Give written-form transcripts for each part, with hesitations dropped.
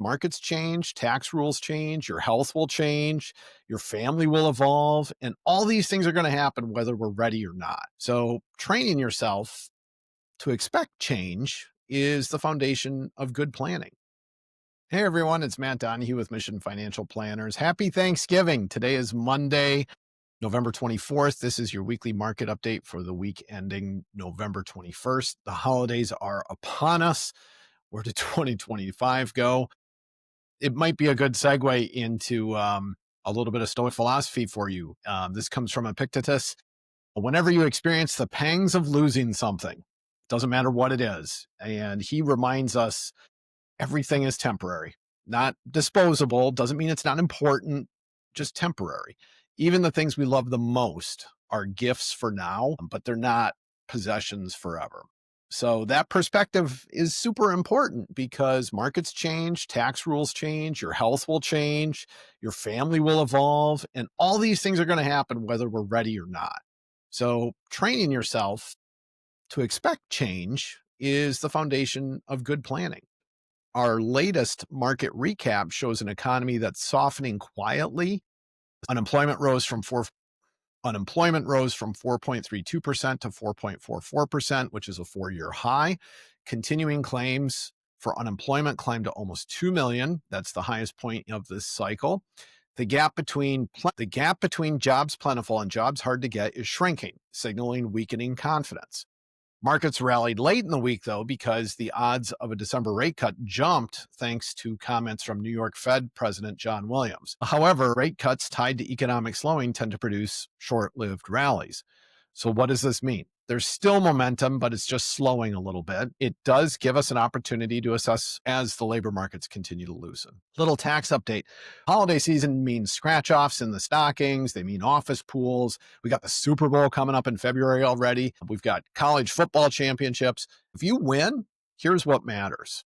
Markets change, tax rules change, your health will change, your family will evolve, and all these things are going to happen whether we're ready or not. So, training yourself to expect change is the foundation of good planning. Hey everyone, it's Matt Donahue with Mission Financial Planners. Happy Thanksgiving. Today is Monday, November 24th. This is your weekly market update for the week ending November 21st. The holidays are upon us. Where did 2025 go? It might be a good segue into a little bit of Stoic philosophy for you. This comes from Epictetus. Whenever you experience the pangs of losing something, doesn't matter what it is, and he reminds us everything is temporary, not disposable. Doesn't mean it's not important, just temporary. Even the things we love the most are gifts for now, but they're not possessions forever. So that perspective is super important because markets change, tax rules change, your health will change, your family will evolve, and all these things are going to happen whether we're ready or not. So training yourself to expect change is the foundation of good planning. Our latest market recap shows an economy that's softening quietly. Unemployment rose from 4.32% to 4.44%, which is a 4-year high. Continuing claims for unemployment climbed to almost 2 million. That's the highest point of this cycle. The gap between jobs plentiful and jobs hard to get is shrinking, signaling weakening confidence. Markets rallied late in the week, though, because the odds of a December rate cut jumped thanks to comments from New York Fed President John Williams. However, rate cuts tied to economic slowing tend to produce short-lived rallies. So what does this mean? There's still momentum, but it's just slowing a little bit. It does give us an opportunity to assess as the labor markets continue to loosen. Little tax update. Holiday season means scratch-offs in the stockings. They mean office pools. We got the Super Bowl coming up in February already. We've got college football championships. If you win, here's what matters.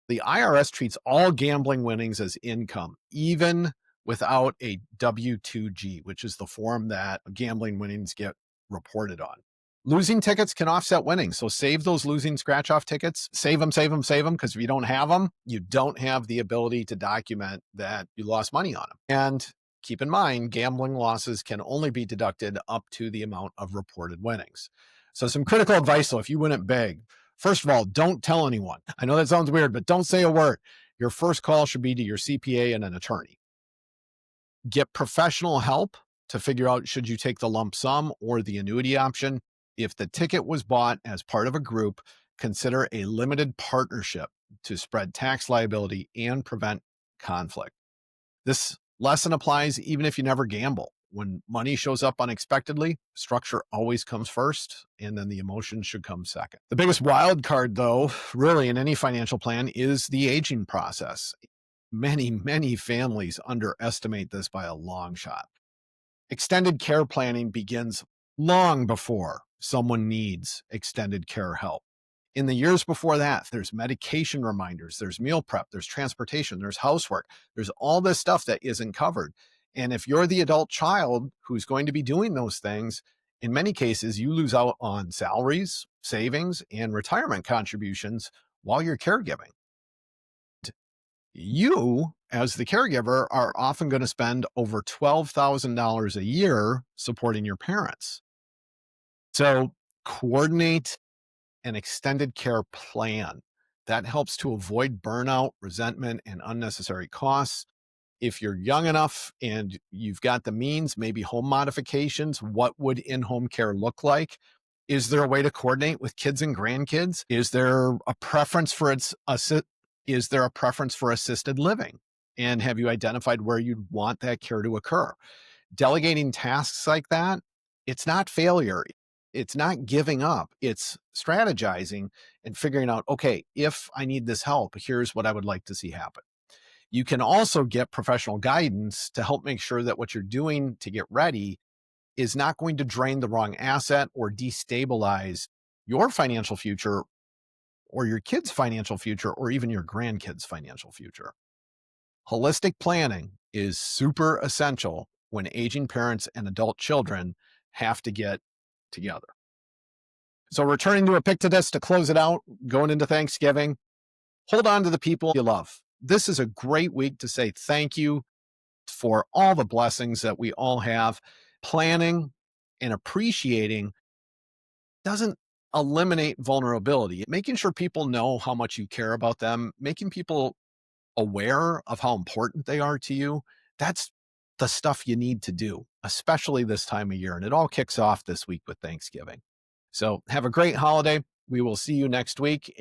The IRS treats all gambling winnings as income, even without a W-2G, which is the form that gambling winnings get reported on. Losing tickets can offset winnings. So save those losing scratch-off tickets. Save them, because if you don't have them, you don't have the ability to document that you lost money on them. And keep in mind, gambling losses can only be deducted up to the amount of reported winnings. So some critical advice, though, if you win it big, first of all, don't tell anyone. I know that sounds weird, but don't say a word. Your first call should be to your CPA and an attorney. Get professional help to figure out should you take the lump sum or the annuity option. If the ticket was bought as part of a group, consider a limited partnership to spread tax liability and prevent conflict. This lesson applies even if you never gamble. When money shows up unexpectedly, structure always comes first, and then the emotion should come second. The biggest wild card, though, really in any financial plan is the aging process. Many families underestimate this by a long shot. Extended care planning begins long before someone needs extended care help. In the years before that, there's medication reminders, there's meal prep, there's transportation, there's housework, there's all this stuff that isn't covered. And if you're the adult child who's going to be doing those things, in many cases, you lose out on salaries, savings, and retirement contributions while you're caregiving. You, as the caregiver, are often going to spend over $12,000 a year supporting your parents. So coordinate an extended care plan. That helps to avoid burnout, resentment, and unnecessary costs. If you're young enough and you've got the means, maybe home modifications, what would in-home care look like? Is there a way to coordinate with kids and grandkids? Is there a preference for assisted living? And have you identified where you'd want that care to occur? Delegating tasks like that, it's not failure. It's not giving up. It's strategizing and figuring out, okay, if I need this help, here's what I would like to see happen. You can also get professional guidance to help make sure that what you're doing to get ready is not going to drain the wrong asset or destabilize your financial future or your kids' financial future or even your grandkids' financial future. Holistic planning is super essential when aging parents and adult children have to get together. So returning to Epictetus to close it out, going into Thanksgiving, hold on to the people you love. this is a great week to say thank you for all the blessings that we all have. Planning and appreciating doesn't eliminate vulnerability. Making sure people know how much you care about them, making people aware of how important they are to you, that's the stuff you need to do, especially this time of year. And it all kicks off this week with Thanksgiving. So have a great holiday. We will see you next week.